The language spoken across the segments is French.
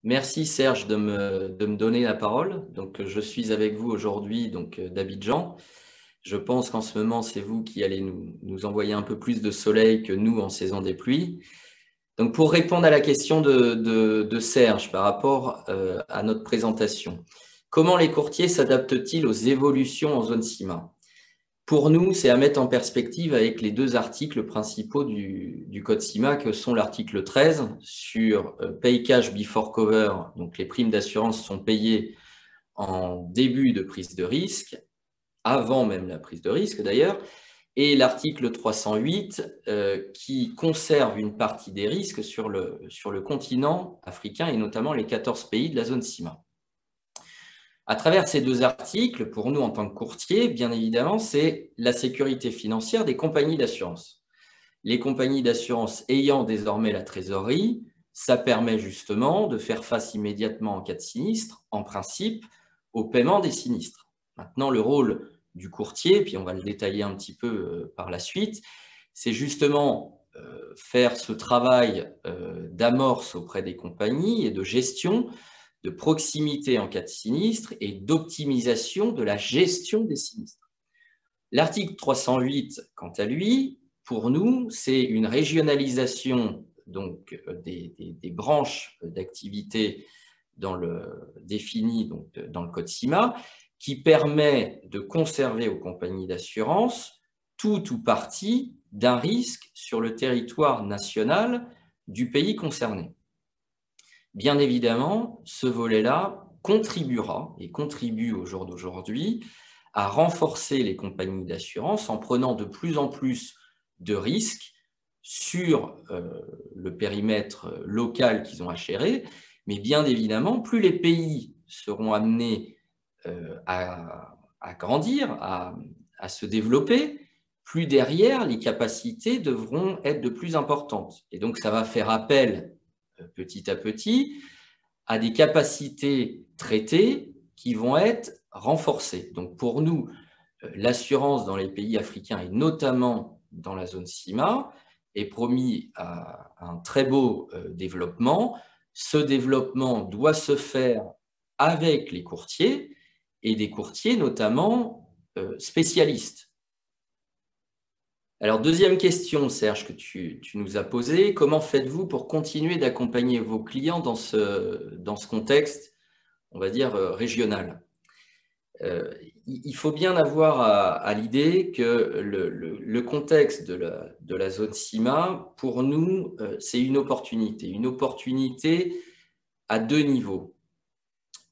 Merci Serge de me donner la parole. Donc, je suis avec vous aujourd'hui d'Abidjan. Je pense qu'en ce moment, c'est vous qui allez nous envoyer un peu plus de soleil que nous en saison des pluies. Donc, pour répondre à la question de Serge par rapport à notre présentation, comment les courtiers s'adaptent-ils aux évolutions en zone CIMA? Pour nous, c'est à mettre en perspective avec les deux articles principaux du code CIMA, que sont l'article 13 sur Pay Cash Before Cover, donc les primes d'assurance sont payées en début de prise de risque, avant même la prise de risque d'ailleurs, et l'article 308 qui conserve une partie des risques sur le continent africain et notamment les 14 pays de la zone CIMA. À travers ces deux articles, pour nous en tant que courtier, bien évidemment, c'est la sécurité financière des compagnies d'assurance. Les compagnies d'assurance ayant désormais la trésorerie, ça permet justement de faire face immédiatement en cas de sinistre, en principe, au paiement des sinistres. Maintenant, le rôle du courtier, puis on va le détailler un petit peu par la suite, c'est justement faire ce travail d'amorce auprès des compagnies et de gestion, de proximité en cas de sinistre et d'optimisation de la gestion des sinistres. L'article 308, quant à lui, pour nous, c'est une régionalisation des branches d'activité définies dans le code CIMA, qui permet de conserver aux compagnies d'assurance tout ou partie d'un risque sur le territoire national du pays concerné. Bien évidemment, ce volet-là contribuera et contribue au jour d'aujourd'hui à renforcer les compagnies d'assurance en prenant de plus en plus de risques sur le périmètre local qu'ils ont à gérer. Mais bien évidemment, plus les pays seront amenés à grandir, à se développer, plus derrière, les capacités devront être de plus importantes. Et donc, ça va faire appel petit à petit à des capacités traitées qui vont être renforcées. Donc pour nous, l'assurance dans les pays africains et notamment dans la zone CIMA est promis à un très beau développement. Ce développement doit se faire avec les courtiers et des courtiers notamment spécialistes. Alors, deuxième question, Serge, que tu nous as posée. Comment faites-vous pour continuer d'accompagner vos clients dans ce contexte, on va dire, régional? Il faut bien avoir à l'idée que le contexte de la zone CIMA, pour nous, c'est une opportunité à deux niveaux.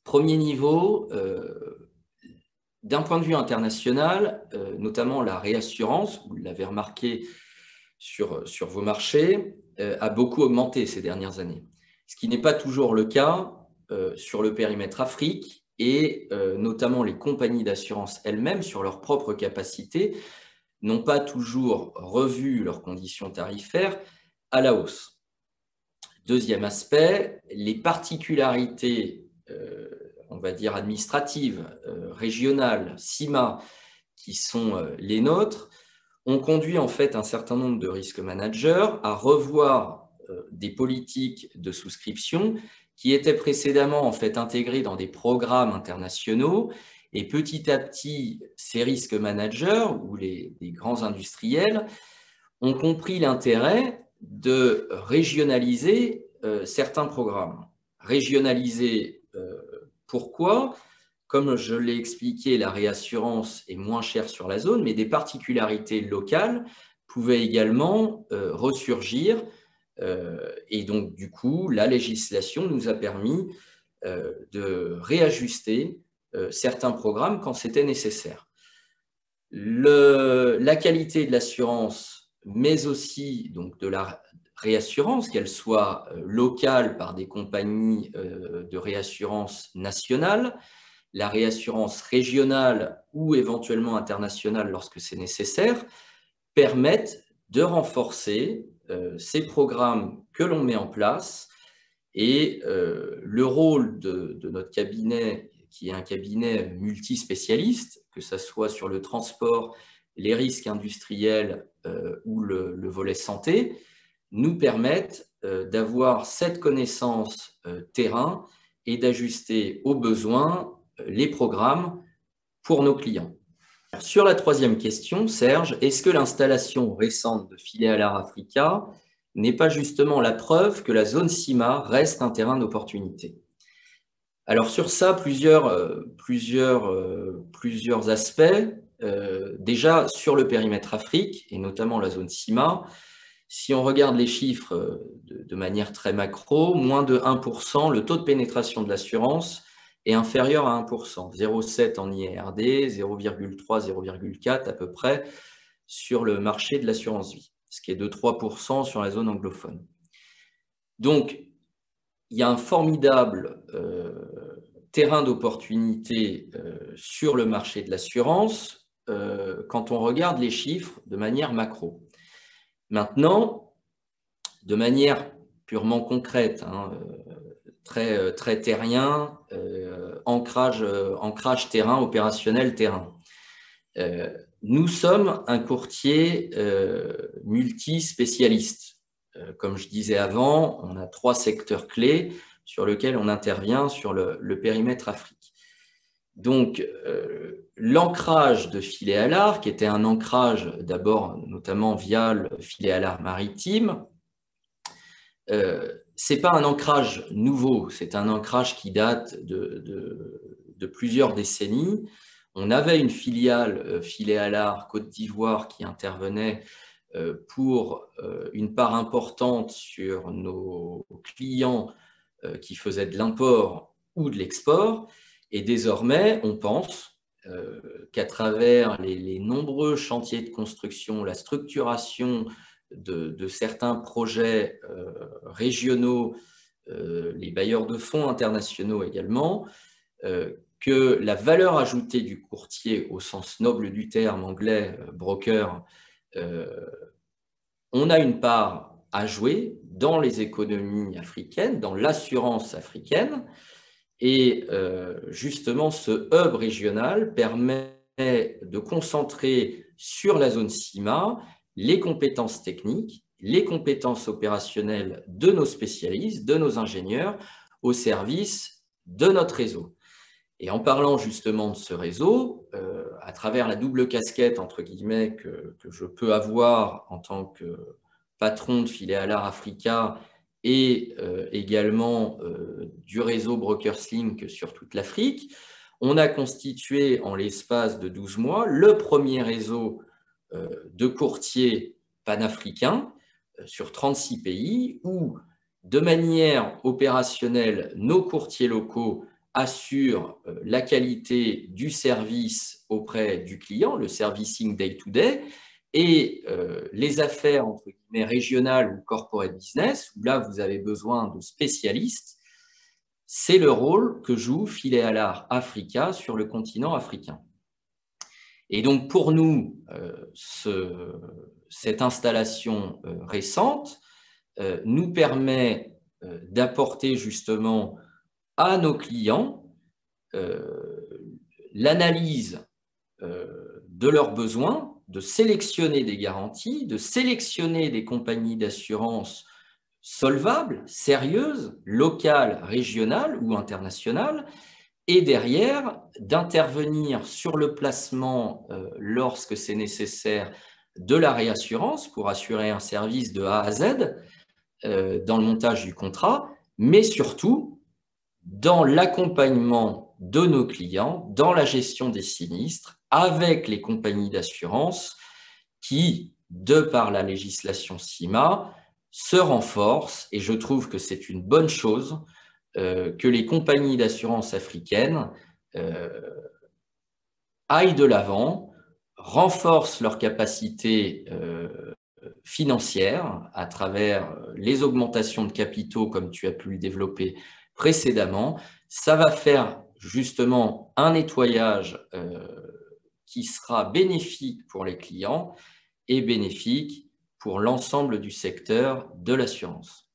Premier niveau, d'un point de vue international, notamment la réassurance, vous l'avez remarqué sur vos marchés, a beaucoup augmenté ces dernières années. Ce qui n'est pas toujours le cas sur le périmètre Afrique et notamment les compagnies d'assurance elles-mêmes, sur leurs propres capacités, n'ont pas toujours revu leurs conditions tarifaires à la hausse. Deuxième aspect, les particularités on va dire administratives, régionales, CIMA, qui sont les nôtres, ont conduit en fait un certain nombre de risk managers à revoir des politiques de souscription qui étaient précédemment en fait intégrées dans des programmes internationaux, et petit à petit, ces risk managers ou les grands industriels ont compris l'intérêt de régionaliser certains programmes. Régionaliser pourquoi? Comme je l'ai expliqué, la réassurance est moins chère sur la zone, mais des particularités locales pouvaient également ressurgir. Et donc, du coup, la législation nous a permis de réajuster certains programmes quand c'était nécessaire. La qualité de l'assurance, mais aussi donc, de la réassurance, qu'elle soit locale par des compagnies de réassurance nationales, la réassurance régionale ou éventuellement internationale lorsque c'est nécessaire, permettent de renforcer ces programmes que l'on met en place. Et le rôle de notre cabinet, qui est un cabinet multispécialiste, que ce soit sur le transport, les risques industriels ou le volet santé, nous permettent d'avoir cette connaissance terrain et d'ajuster aux besoins les programmes pour nos clients. Sur la troisième question, Serge, est-ce que l'installation récente de Filet-Alar Africa n'est pas justement la preuve que la zone CIMA reste un terrain d'opportunité? Alors sur ça, plusieurs aspects. Déjà, sur le périmètre Afrique, et notamment la zone CIMA, si on regarde les chiffres de manière très macro, moins de 1%, le taux de pénétration de l'assurance est inférieur à 1%, 0,7 en IRD, 0,3, 0,4 à peu près sur le marché de l'assurance vie, ce qui est de 3% sur la zone anglophone. Donc, il y a un formidable terrain d'opportunité sur le marché de l'assurance quand on regarde les chiffres de manière macro. Maintenant, de manière purement concrète, très terrien, ancrage terrain, opérationnel terrain. Nous sommes un courtier multispécialiste. Comme je disais avant, on a 3 secteurs clés sur lesquels on intervient sur le périmètre Afrique. Donc, l'ancrage de Filet-Alar, qui était un ancrage d'abord notamment via le Filet-Alar maritime, ce n'est pas un ancrage nouveau, c'est un ancrage qui date de plusieurs décennies. On avait une filiale Filet-Alar Côte d'Ivoire qui intervenait pour une part importante sur nos clients qui faisaient de l'import ou de l'export. Et désormais, on pense qu'à travers les nombreux chantiers de construction, la structuration de certains projets régionaux, les bailleurs de fonds internationaux également, que la valeur ajoutée du courtier au sens noble du terme anglais, broker, on a une part à jouer dans les économies africaines, dans l'assurance africaine, et justement ce hub régional permet de concentrer sur la zone CIMA les compétences techniques, les compétences opérationnelles de nos spécialistes, de nos ingénieurs, au service de notre réseau. Et en parlant justement de ce réseau, à travers la double casquette, entre guillemets, que je peux avoir en tant que patron de Filet-Alar Africa et également du réseau BrokersLink sur toute l'Afrique, on a constitué en l'espace de 12 mois le premier réseau de courtiers panafricains sur 36 pays où, de manière opérationnelle, nos courtiers locaux assurent la qualité du service auprès du client, le servicing day-to-day, et les affaires entre guillemets régionales ou corporate business, où là vous avez besoin de spécialistes, c'est le rôle que joue Filet-Alar Africa sur le continent africain. Et donc pour nous, cette installation récente nous permet d'apporter justement à nos clients l'analyse de leurs besoins, de sélectionner des garanties, de sélectionner des compagnies d'assurance solvables, sérieuses, locales, régionales ou internationales, et derrière, d'intervenir sur le placement, lorsque c'est nécessaire, de la réassurance pour assurer un service de A à Z dans le montage du contrat, mais surtout dans l'accompagnement de nos clients, dans la gestion des sinistres, avec les compagnies d'assurance qui, de par la législation CIMA, se renforcent, et je trouve que c'est une bonne chose que les compagnies d'assurance africaines aillent de l'avant, renforcent leurs capacités financières à travers les augmentations de capitaux comme tu as pu le développer précédemment. Ça va faire justement un nettoyage qui sera bénéfique pour les clients et bénéfique pour l'ensemble du secteur de l'assurance.